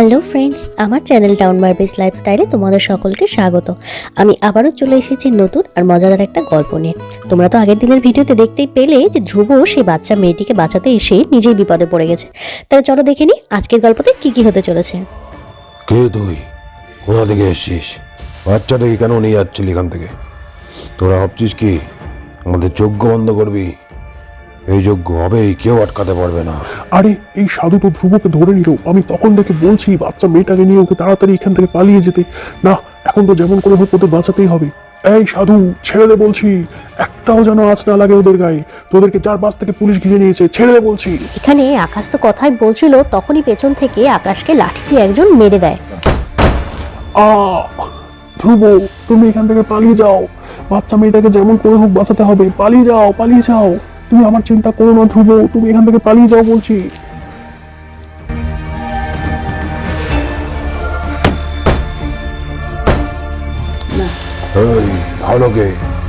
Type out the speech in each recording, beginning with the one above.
Hello friends, আমার channel town Barbie's লাইফস্টাইলে তোমাদের সকলকে স্বাগত। আমি আবারও চলে এসেছি নতুন আর মজাদার একটা গল্প নিয়ে। তোমরা তো আগের দিনের ভিডিওতে দেখতেই পেলে যে ধ্রুব সেই বাচ্চা মেয়েটিকে বাঁচাতে এসে নিজেই বিপদে পড়ে গেছে। তাহলে চলো দেখে নি আজকের গল্পতে কি কি হতে চলেছে। কে তুই? কোথা থেকে এসছিস? বাচ্চাটাকে কেন নিয়ে যাচ্ছিলি এখান থেকে? তোরা ভাবছিস কি আমাদের যজ্ঞ বন্ধ করবি? এই যজ্ঞ হবেই, কেউ আটকাতে পারবে না। আরে এই সাধু তো ধ্রুবকে ধরে নিল। আমি তখন থেকে বলছি বাচ্চা মেয়েটাকে নিয়ে ওকে তাড়াতাড়ি এখান থেকে পালিয়ে যেতে। না, এখন তো যেমন করে হোক ওদের বাঁচাতেই হবে। এই সাধু, ছেড়ে দে বলছি, একটাও যেন আঁচ না লাগে ওদের গায়ে। তোদেরকে চারপাশ থেকে পুলিশ ঘিরে নিয়েছে, ছেড়ে দে বলছি। এখানে আকাশ তো কথাই বলছিল, তখনই পেছন থেকে আকাশকে লাঠি দিয়ে একজন মেরে দেয়। ধ্রুব, তুমি এখান থেকে পালিয়ে যাও। বাচ্চা মেয়েটাকে যেমন করে হোক বাঁচাতে হবে। পালিয়ে যাও, পালিয়ে যাও। তুমি আমার চিন্তা করো না ধ্রুব, তুমি এখান থেকে পালিয়ে যাও বলছি। এই ভালোকে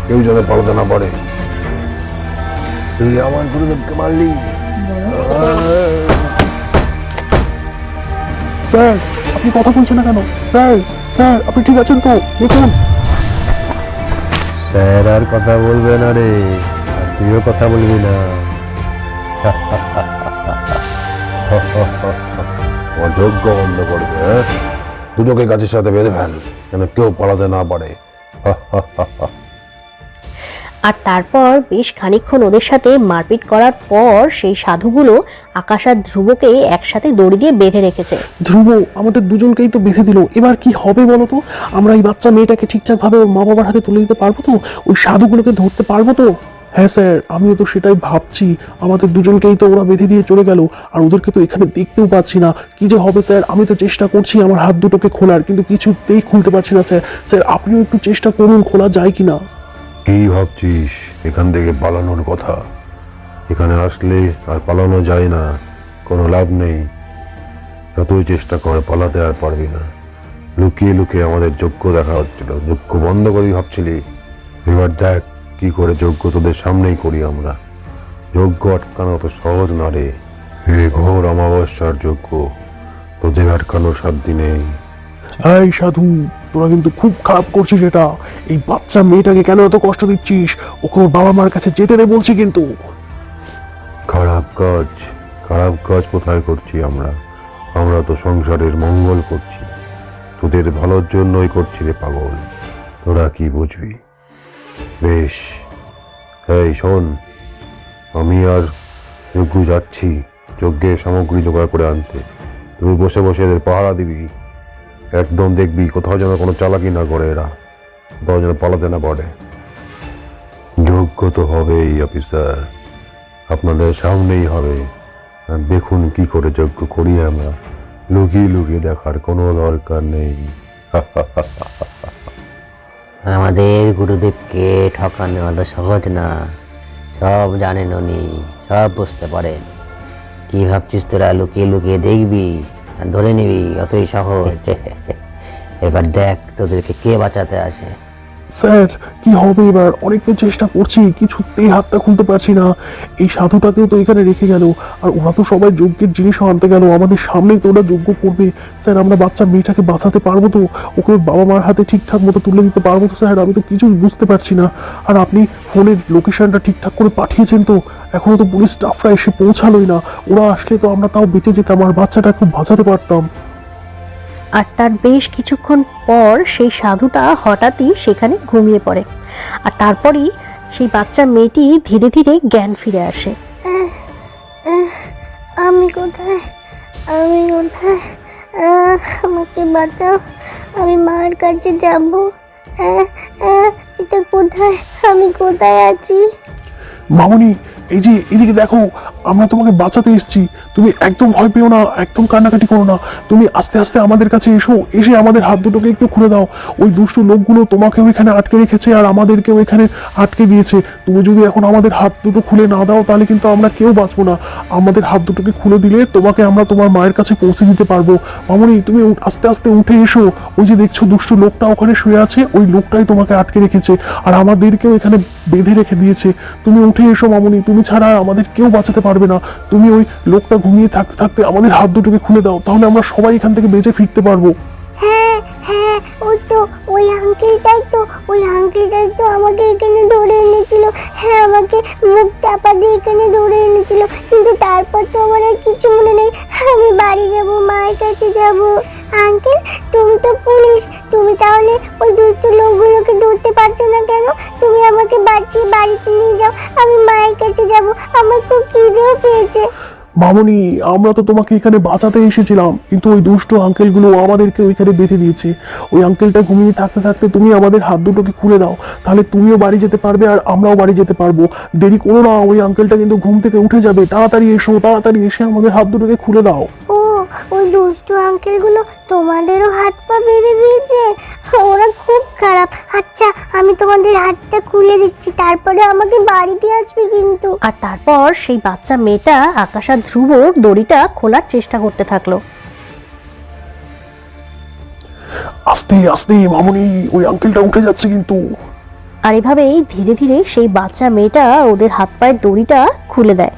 কেউ যেন পালাতে না পারে। তুই আমার গুরুদেবকে মারলি। স্যার, আপনি কথা বলছেন না কেন? স্যার, স্যার, আপনি ঠিক আছেন তো? দেখুন। স্যার আর কথা বলবে না রে, আর তুইও কথা বলবি না। আমার যজ্ঞ বন্ধ করবে, দুটোকে গাছের সাথে বেঁধে ফেল, যেন কেউ পালাতে না পারে। আর তারপর বেশ খানিকক্ষণ ওদের সাথে মারপিট করার পর সেই সাধুগুলো আকাশ আর ধ্রুবকে একসাথে দড়ি দিয়ে বেঁধে রেখেছে। ধ্রুব, আমাদের দুজনকেই তো বেঁধে দিল। এবার কি হবে বলো তো? আমরা এই বাচ্চা মেয়েটাকে ঠিকঠাক ভাবে ওর মা বাবার হাতে তুলে দিতে পারবো তো? ওই সাধুগুলোকে ধরতে পারবো তো? হ্যাঁ স্যার, আমিও তো সেটাই ভাবছি। আমাদের দুজনকেই তো ওরা বেঁধে দিয়ে চলে গেল, আর ওদেরকে তো এখানে দেখতেও পাচ্ছি না। কি যে হবে স্যার, আমি তো চেষ্টা করছি আমার হাত দুটোকে খোলার, কিন্তু কিছুতেই খুলতে পারছি না স্যার। স্যার, আপনিও একটু চেষ্টা করুন, খোলা যায় কিনা। কি ভাবছিস এখান থেকে পালানোর কথা? এখানে আসলে আর পালানো যায় না, কোনো লাভ নেই। যতই চেষ্টা কর, পালাতে আর পারবি না। লুকিয়ে লুকিয়ে আমাদের যজ্ঞ দেখা হচ্ছিল, যজ্ঞ বন্ধ করি ভাবছিলি। এবার দেখ কি করে যজ্ঞ তোদের সামনেই করি আমরা। যজ্ঞ আটকানো তো সহজ না রে। এ ঘোর অমাবস্যার যজ্ঞ, তোদের আটকানোর সাধ্য নেই। এই সাধু, তোরা কিন্তু খুব খারাপ করছিস এটা। এই বাচ্চা মেয়েটাকে কেন এত কষ্ট দিচ্ছিস? ওকে ওর বাবা মার কাছে যেতে দে বলছি কিন্তু। খারাপ কাজ? খারাপ কাজ কোথায় করছি আমরা? আমরা তো সংসারের মঙ্গল করছি, তোদের ভালোর জন্যই করছি রে পাগল। তোরা কি বুঝবি? বেশ, এই শোন, আমি আর যজ্ঞ যাচ্ছি যজ্ঞের সামগ্রী জোগাড় করে আনতে। তুই বসে বসে এদের পাহারা দিবি। একদম দেখবি কোথাও যেন কোনো চালাকি না করে এরা, কোথাও যেন পালাতে না পারে। যজ্ঞ তো হবেই অফিসার, আপনাদের সামনেই হবে। আর দেখুন কি করে যজ্ঞ করি আমরা। লুকিয়ে লুকিয়ে দেখার কোনো দরকার নেই। আমাদের গুরুদেবকে ঠকানো অত সহজ না, সব জানেন উনি, সব বুঝতে পারেন। কি ভাবছিস তোরা লুকিয়ে লুকিয়ে দেখবি আর ধরে নিবি? অতই সহজ? এবার দেখ তোদেরকে কে বাঁচাতে আসে। স্যার, কি হবে এবার? অনেক তো চেষ্টা করছি, কিছুতেই হাতটা খুলতে পারছি না। এই সাধুটাকেও তো এখানে রেখে গেল, আর ওরা তো সবাই যজ্ঞের জিনিসও আনতে গেল। আমাদের সামনেই তো ওরা যজ্ঞ করবে। স্যার, আমরা বাচ্চা মেয়েটাকে বাঁচাতে পারবো তো? ওকে ওর বাবা মার হাতে ঠিকঠাক মতো তুলে দিতে পারবো তো স্যার? আমি তো কিছুই বুঝতে পারছি না। আর আপনি ফোনের লোকেশনটা ঠিকঠাক করে পাঠিয়েছেন তো? এখনো তো পুলিশ স্টাফরা এসে পৌঁছালোই না। ওরা আসলে তো আমরা তাও বেঁচে যেতাম, আর বাচ্চাটা খুব বাঁচাতে পারতাম। আর তার বেশ কিছুক্ষণ পর সেই সাধুটা হঠাৎই সেখানে ঘুমিয়ে পড়ে। আর তারপরই সেই বাচ্চা মেয়েটি ধীরে ধীরে জ্ঞান ফিরে আসে। আমি কোথায়? আমি কোথায়? আমাকে বাঁচাও, আমি মার কাছে যাব। এটা কোথায়? আমি কোথায় আছি? মামনি, এই যে এদিকে দেখো, আমরা তোমাকে বাঁচাতে এসেছি। তুমি একদম ভয় পেও না, একদম কান্নাকাটি করো না। তুমি আস্তে আস্তে আমাদের কাছে এসো, এসে আমাদের হাত দুটোকে একটু খুলে দাও। ওই দুষ্টু লোকগুলো তোমাকেও এখানে আটকে রেখেছে, আর আমাদেরকেও এখানে আটকে দিয়েছে। তুমি যদি এখন আমাদের হাত দুটো খুলে না দাও, তাহলে কিন্তু আমরা কেউ বাঁচবো না। আমাদের হাত দুটোকে খুলে দিলে তোমাকে আমরা তোমার মায়ের কাছে পৌঁছে দিতে পারবো। মামনি, তুমি আস্তে আস্তে উঠে এসো। ওই যে দেখছো দুষ্টু লোকটা ওখানে শুয়ে আছে, ওই লোকটাই তোমাকে আটকে রেখেছে, আর আমাদেরকেও এখানে বেঁধে রেখে দিয়েছে। তুমি উঠে এসো মামুনি, তুমি ছাড়া আর আমাদের কেউ বাঁচাতে পারবে না। তুমি ওই লোকটা ঘুমিয়ে থাকতে থাকতে আমাদের হাত দুটোকে খুলে দাও, তাহলে আমরা সবাই এখান থেকে বেঁচে ফিরতে পারবো। হ্যাঁ হ্যাঁ, ওই তো ওই আঙ্কেলটাই তো আমাকে এখানে ধরে এনেছিল। হ্যাঁ, আমাকে মুখ চাপা দিয়ে এখানে ধরে এনেছিল, কিন্তু তারপর তো আমার আর কিছু মনে নেই। আমি বাড়ি যাব, মায়ের কাছে যাব। আঙ্কেল, তুমি তো পুলিশ, তুমি তাহলে ওই দুষ্ট লোকগুলোকে ধরতে পারছো না কেন? তুমি আমাকে বাঁচিয়ে বাড়িতে নিয়ে যাও, আমি মায়ের কাছে যাব, আমার খুব খিদেও পেয়েছে। মামুনি, আমরা তো তোমাকে এখানে বাঁচাতে এসেছিলাম, কিন্তু ওই দুষ্ট আঙ্কেলগুলো আমাদেরকে ওইখানে বেঁধে দিয়েছে। ওই আঙ্কেলটা ঘুমিয়ে থাকতে থাকতে তুমি আমাদের হাত দুটোকে খুলে দাও, তাহলে তুমিও বাড়ি যেতে পারবে আর আমরাও বাড়ি যেতে পারবো। দেরি করো না, ওই আঙ্কেলটা কিন্তু ঘুম থেকে উঠে যাবে। তাড়াতাড়ি এসো, তাড়াতাড়ি এসে আমাদের হাত দুটোকে খুলে দাও। ও, ওই দুষ্টু আঙ্কেলগুলো তোমাদেরও হাত পা বেঁধে দিয়েছে? ওরা খুব খারাপ। আচ্ছা, আমি তোমাদের হাতটা খুলে দিচ্ছি, তারপরে আমাকে বাড়িতে আসবে কিন্তু। আর তারপর সেই বাচ্চা মেয়েটা আকাশ আর ধ্রুবর দড়িটা খোলার চেষ্টা করতে থাকলো। আস্তে আস্তে মামুনি, ওই আঙ্কেলটা উঠে যাচ্ছে কিন্তু। আর এভাবেই ধীরে ধীরে সেই বাচ্চা মেয়েটা ওদের হাত পায়ের দড়িটা খুলে দেয়।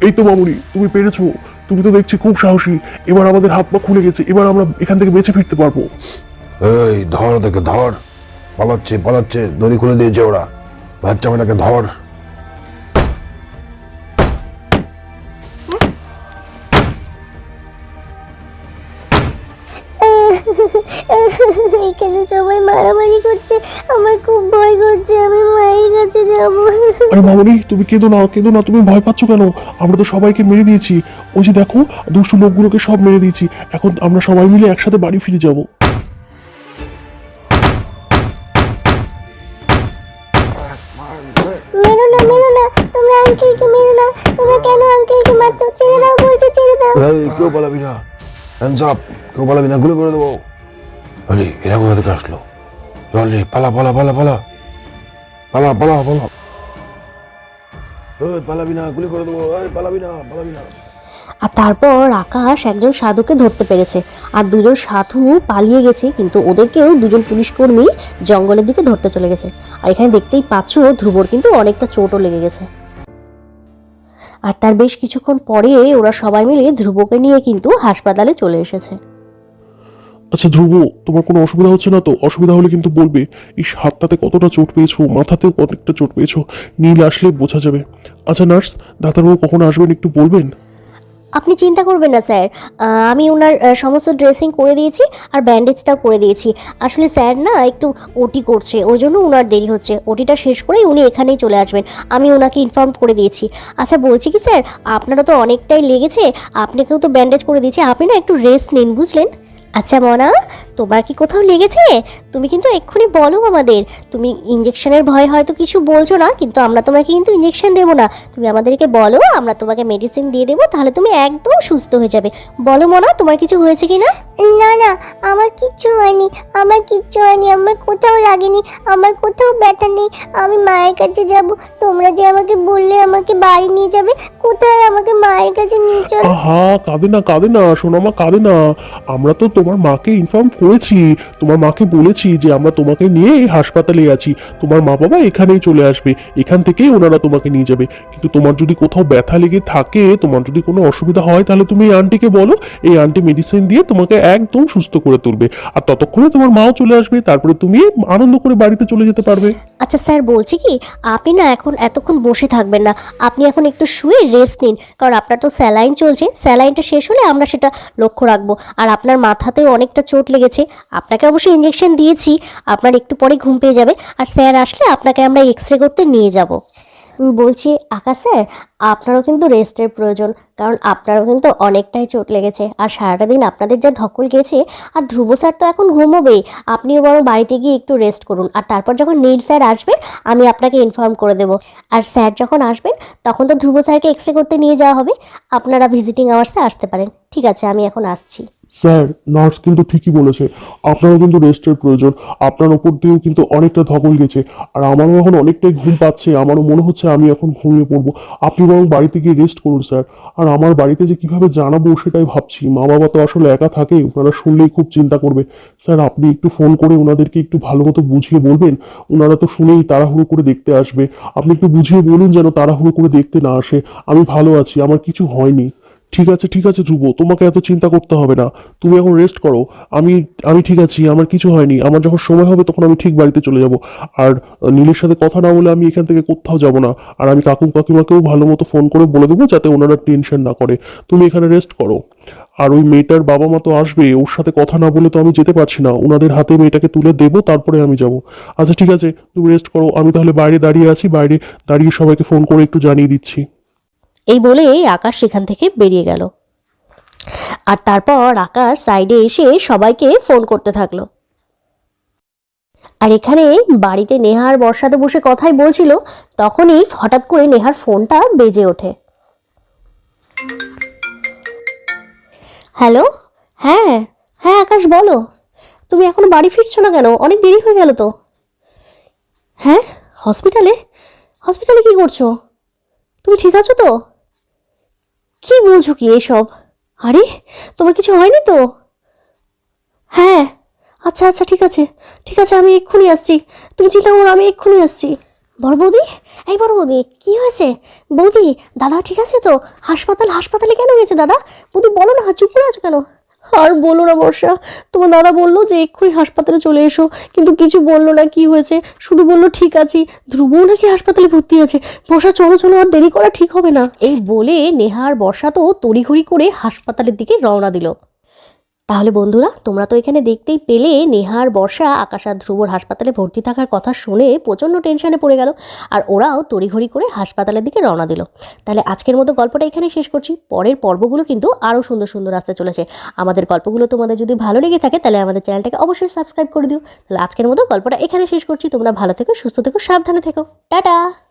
এই তো মামুনি, তুমি পেরেছো। তুমি তো দেখছি খুব সাহসী। এবার আমাদের হাত পা খুলে গেছে, এবার আমরা এখান থেকে বেঁচে ফিরতে পারবো। এই ধর ওদেরকে, ধর। পালাচ্ছে, দড়ি খুলে দিয়েছে ওরা। বাচ্চা মেয়েটাকে ধর। এখানে সবাই মারামারি করছে, আমার খুব ভয় করছে, আমি মায়ের কাছে যাব। আরে মামুনি, তুমি কেঁদো না, তুমি ভয় পাচ্ছ কেন? আমরা তো সবাইকে মেরে দিয়েছি। ওই যে দেখো, দুষ্টু লোকগুলোকে সব মেরে দিয়েছি। এখন আমরা সবাই মিলে একসাথে বাড়ি ফিরে যাব। মেরো না, তুমি আঙ্কেলকে মেরো না। তোমরা কেন আঙ্কেলকে মারছো? ছেড়ে দাও বলছো, ছেড়ে দাও। এই কেউ পালাবি না, হ্যান্ডস আপ, কেউ পালাবি না, গুলি করে দেবো। আরে এরা কোথা থেকে আসলো? চল রে, পালা। এই পালাবি না, গুলি করে দেবো। এই পালাবি না। আর তারপর আকাশ একজন সাধুকে ধরতে পেরেছে, আর দুজন সাধু পালিয়ে গেছে, কিন্তু ওদেরকেও দুজন পুলিশ কর্মী জঙ্গলের দিকে ধরতে চলে গেছে। আর এখানে দেখতেই পাচ্ছ ধ্রুবর কিন্তু অনেকটা চোটও লেগে গেছে। আর তার বেশ কিছুক্ষণ পরে ওরা সবাই মিলে ধ্রুবকে নিয়ে কিন্তু হাসপাতালে চলে এসেছে। আচ্ছা ধ্রুব, তোমার কোনো অসুবিধা হচ্ছে না তো? অসুবিধা হলে কিন্তু বলবে। এই হাতটাতে কতটা চোট পেয়েছো, মাথাতেও অনেকটা চোট পেয়েছো। নীল আসলে বোঝা যাবে। আচ্ছা নার্স, ডাক্তারবাবু কখন আসবেন একটু বলবেন? আপনি চিন্তা করবেন না স্যার, আমি ওনার সমস্ত ড্রেসিং করে দিয়েছি আর ব্যান্ডেজটাও করে দিয়েছি। আসলে স্যার না একটু ওটি করছে, ওই জন্য ওনার দেরি হচ্ছে। ওটিটা শেষ করেই উনি এখানেই চলে আসবেন, আমি ওনাকে ইনফর্ম করে দিয়েছি। আচ্ছা বলছি কি স্যার, আপনারও তো অনেকটাই লেগেছে, আপনাকেও তো ব্যান্ডেজ করে দিয়েছি, আপনি না একটু রেস্ট নিন, বুঝলেন? আচ্ছা মনা, তোমার কি কোথাও লেগেছে? তুমি কিন্তু এক্ষুনি বলো আমাদের। তুমি ইঞ্জেকশনের ভয় হয়তো কিছু বলছো না, কিন্তু আমরা তোমাকে কিন্তু ইঞ্জেকশন দেবো না। তুমি আমাদেরকে বলো, আমরা তোমাকে মেডিসিন দিয়ে দেবো, তাহলে তুমি একদম সুস্থ হয়ে যাবে। বলো মনা, তোমার কিছু হয়েছে কি না? না, আমার কিচ্ছু হয়নি, আমার কোথাও লাগেনি, আমার কোথাও ব্যথা নেই। আমি মায়ের কাছে যাব। তোমরা যে আমাকে বললে আমাকে বাড়ি নিয়ে যাবে, কোথায় আমাকে মায়ের কাছে নিয়ে চলো। আহা, কাঁদে না সোনামা, কাঁদে না। আমরা তো তোমার মাকে ইনফর্ম করেছি, তোমার মাকে বলেছি যে আমরা তোমাকে নিয়ে এই হাসপাতালে আছি, তোমার মা বাবা এখানেই চলে আসবে, এখান থেকেই ওনারা তোমাকে নিয়ে যাবে। কিন্তু তোমার যদি কোথাও ব্যথা লেগে থাকে, তোমার যদি কোনো অসুবিধা হয়, তাহলে তুমি এই আন্টিকে বলো, এই আন্টি মেডিসিন দিয়ে তোমাকে একদম সুস্থ করে তুলবে। আর ততক্ষণে তোমার মাও চলে আসবে, তারপরে তুমি আনন্দ করে বাড়িতে চলে যেতে পারবে। আচ্ছা স্যার, বলছি কি, আপনি না এখন এতক্ষণ বসে থাকবেন না, আপনি এখন একটু শুয়ে রেস্ট নিন, কারণ আপনার তো স্যালাইন চলছে, স্যালাইনটা শেষ হলে আমরা সেটা লক্ষ্য রাখবো। আর আপনার মাথাতেও অনেকটা চোট লেগেছে, আপনাকে অবশ্যই ইঞ্জেকশন দিয়েছি, আপনার একটু পরে ঘুম পেয়ে যাবে। আর স্যার আসলে আপনাকে আমরা এক্স রে করতে নিয়ে যাব। বলছি আকাশ স্যার, আপনারও কিন্তু রেস্টের প্রয়োজন, কারণ আপনারও কিন্তু অনেকটাই চোট লেগেছে, আর সারাটা দিন আপনাদের যা ধকল গেছে। আর ধ্রুব স্যার তো এখন ঘুমোবেই, আপনিও বরং বাড়িতে গিয়ে একটু রেস্ট করুন। আর তারপর যখন নীল স্যার আসবেন, আমি আপনাকে ইনফর্ম করে দেবো। আর স্যার যখন আসবেন, তখন তো ধ্রুব স্যারকে এক্স রে করতে নিয়ে যাওয়া হবে, আপনারা ভিজিটিং আওয়ার্সে আসতে পারেন। ঠিক আছে, আমি এখন আসছি। স্যার, নার্স কিন্তু ঠিকই বলেছে, আপনারও কিন্তু রেস্টের প্রয়োজন। আপনার ওপর দিয়েও কিন্তু অনেকটা ধকল গেছে, আর আমারও এখন অনেকটাই ঘুম পাচ্ছে। আমারও মনে হচ্ছে আমি এখন ঘুমিয়ে পড়বো। আপনি বরং বাড়িতে গিয়ে রেস্ট করুন স্যার। আর আমার বাড়িতে যে কিভাবে জানাবো সেটাই ভাবছি। মা বাবা তো আসলে একা থাকে, ওনারা শুনলেই খুব চিন্তা করবে। স্যার, আপনি একটু ফোন করে ওনাদেরকে একটু ভালো মতো বুঝিয়ে বলবেন। ওনারা তো শুনেই তাড়াহুড়ো করে দেখতে আসবে। আপনি একটু বুঝিয়ে বলুন যেন তাড়াহুড়ো করে দেখতে না আসে। আমি ভালো আছি, আমার কিছু হয়নি। ঠিক আছে ধ্রুব, তোমাকে এত চিন্তা করতে হবে না। তুমি এখন রেস্ট করো। আমি আমি ঠিক আছি, আমার কিছু হয়নি। আমার যখন সময় হবে তখন আমি ঠিক বাড়িতে চলে যাব। আর নীলের সাথে কথা না বলে আমি এখান থেকে কোথাও যাব না। আর আমি কাকু কাকিমাকেও ভালো মতো ফোন করে বলে দেবো যাতে ওনারা টেনশন না করে। তুমি এখানে রেস্ট করো। আর ওই মেয়েটার বাবা মা তো আসবে, ওর সাথে কথা না বলে তো আমি যেতে পারছি না। ওনাদের হাতে মেয়েটাকে তুলে দেবো, তারপরে আমি যাব। আচ্ছা ঠিক আছে, তুমি রেস্ট করো। আমি তাহলে বাইরে দাঁড়িয়ে আছি, বাইরে দাঁড়িয়ে সবাইকে ফোন করে একটু জানিয়ে দিচ্ছি। এই বলে আকাশ সেখান থেকে বেরিয়ে গেল। আর তারপর আকাশ সাইডে এসে সবাইকে ফোন করতে থাকলো। আর এখানে বাড়িতে নেহা আর বর্ষাতে বসে কথাই বলছিল, তখনই হঠাৎ করে নেহার ফোনটা বেজে ওঠে। হ্যালো, হ্যাঁ হ্যাঁ আকাশ বলো, তুমি এখনো বাড়ি ফিরছো না কেন? অনেক দেরি হয়ে গেল তো। হ্যাঁ, হসপিটালে? হসপিটালে কি করছো? তুমি ঠিক আছো তো? কি বলছো কি এসব? আরে, তোমার কিছু হয়নি তো? হ্যাঁ, আচ্ছা আচ্ছা, ঠিক আছে ঠিক আছে, আমি এক্ষুনি আসছি। তুমি চিন্তা করো, আমি এক্ষুনি আসছি। বড় বৌদি, এই বড় বৌদি, কি হয়েছে? বৌদি, দাদা ঠিক আছে তো? হাসপাতালে কেন গেছে দাদা? বৌদি বলো না, চুপ করে আছো কেন? আর বলো না বর্ষা, তোমার দাদা বললো যে এক্ষুনি হাসপাতালে চলে এসো, কিন্তু কিছু বললো না কি হয়েছে, শুধু বললো ঠিক আছি। ধ্রুবও নাকি হাসপাতালে ভর্তি আছে। বর্ষা চলো চলো, আর দেরি করা ঠিক হবে না। এই বলে নেহা আর বর্ষা তো তড়িঘড়ি করে হাসপাতালের দিকে রওনা দিল। তাহলে বন্ধুরা, তোমরা তো এখানে দেখতেই পেলে নেহা আর বর্ষা আকাশ আর ধ্রুবর হাসপাতালে ভর্তি থাকার কথা শুনে প্রচণ্ড টেনশনে পড়ে গেল, আর ওরাও তড়িঘড়ি করে হাসপাতালের দিকে রওনা দিল। তাহলে আজকের মতো গল্পটা এখানেই শেষ করছি। পরের পর্বগুলো কিন্তু আরও সুন্দর সুন্দর আসতে চলেছে। আমাদের গল্পগুলো তোমাদের যদি ভালো লেগে থাকে তাহলে আমাদের চ্যানেলটাকে অবশ্যই সাবস্ক্রাইব করে দিও। তাহলে আজকের মতো গল্পটা এখানে শেষ করছি। তোমরা ভালো থেকো, সুস্থ থেকো, সাবধানে থেকো। টাটা।